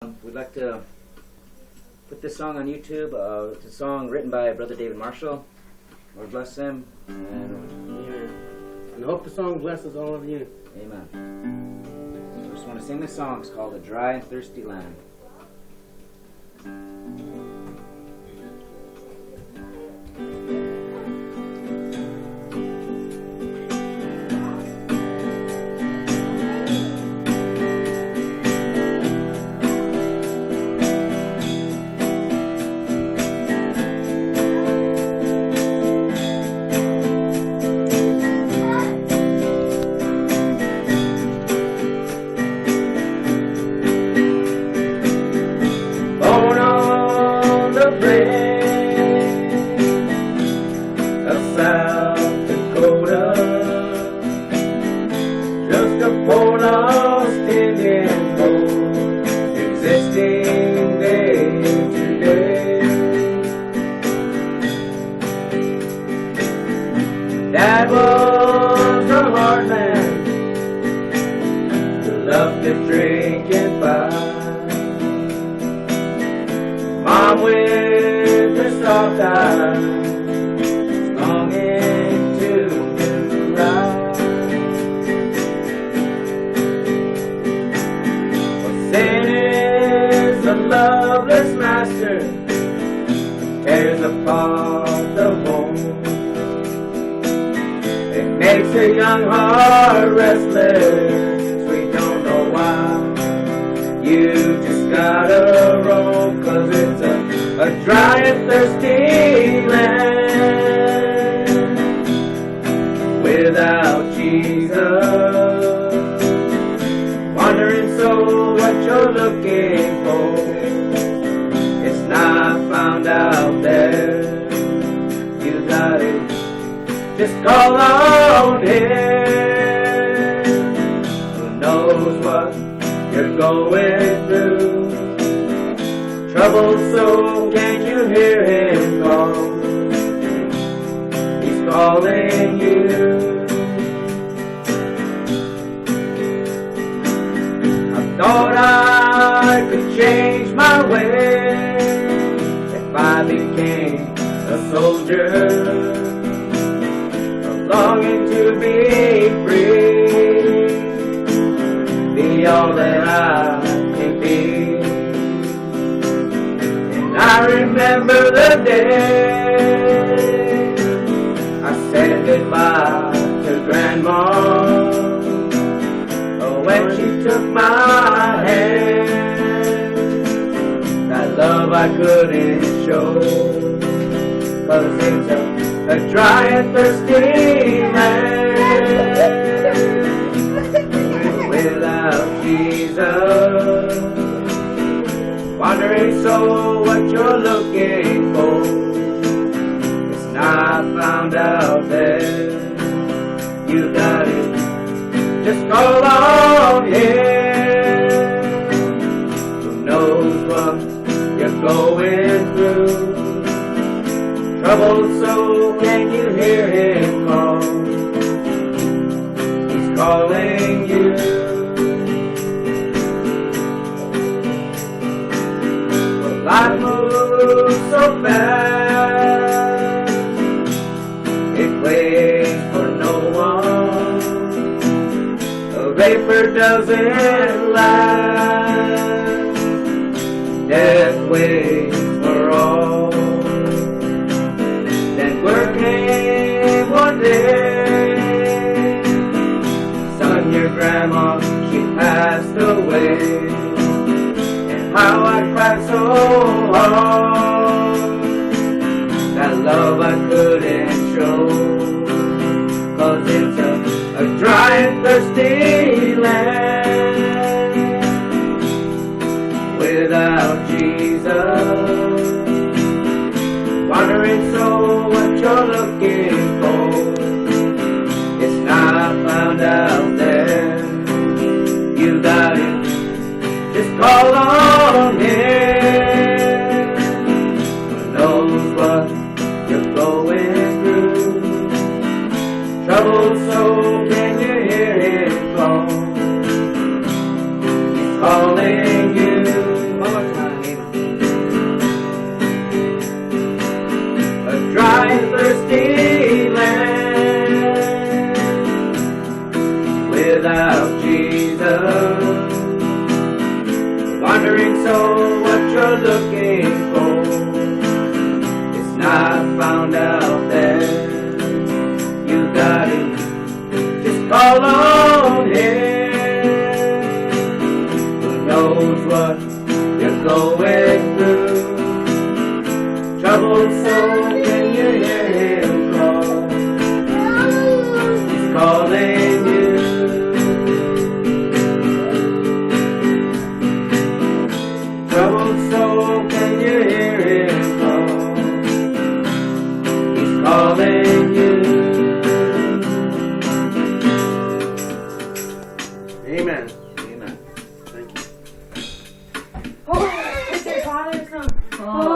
We'd like to put this song on YouTube. It's a song written by Brother David Marshall. Lord bless him. And I hope the song blesses all of you. Amen. So I just want to sing this song. It's called A Dry and Thirsty Land. South Dakota, just a poor lost Indian boy, existing day to day. Dad was a hard man who loved to drink and fight. Mom with her soft eyes, loveless master tears apart the home. It makes a young heart restless. We don't know why. You just gotta roam, 'cause it's a dry and thirsty land without Jesus. Wandering soul, what you're looking for, it's not found out there. You got it, just call on Him. Who knows what you're going through? Troubled soul, can you hear Him call? He's calling you. Thought I could change my way if I became a soldier, longing to be free, be all that I can be. And I remember the day I said goodbye to Grandma, when she took my hand. That love I couldn't show, 'cause it's a dry and thirsty land without Jesus. Wandering soul, what you're looking for, it's not found out there. You got it, just call on Him. Who knows what you're going through? Troubled soul, can you hear Him call? He's calling you. Well, life moves so fast, it waits for no one. Vapor doesn't last, death waits for all. Then word came one day, son, your grandma, she passed away. And how I cried so hard, that love I couldn't show, 'cause it's a dry and thirsty land without Jesus. Wandering soul, what you're looking for, it's not found out there. You got it, just call on Him. Who knows what you're going through? Troubled soul, can you hear Him call? He's calling you. wandering soul, what you're looking for. It's not found out there. You gotta just call on Him. Who knows what you're going through? Troubled soul, can you hear Him call? He's calling you. Troubled soul, can you hear Him call? He's calling you. Amen. Amen. Thank you. Oh, it's your father's song. Oh.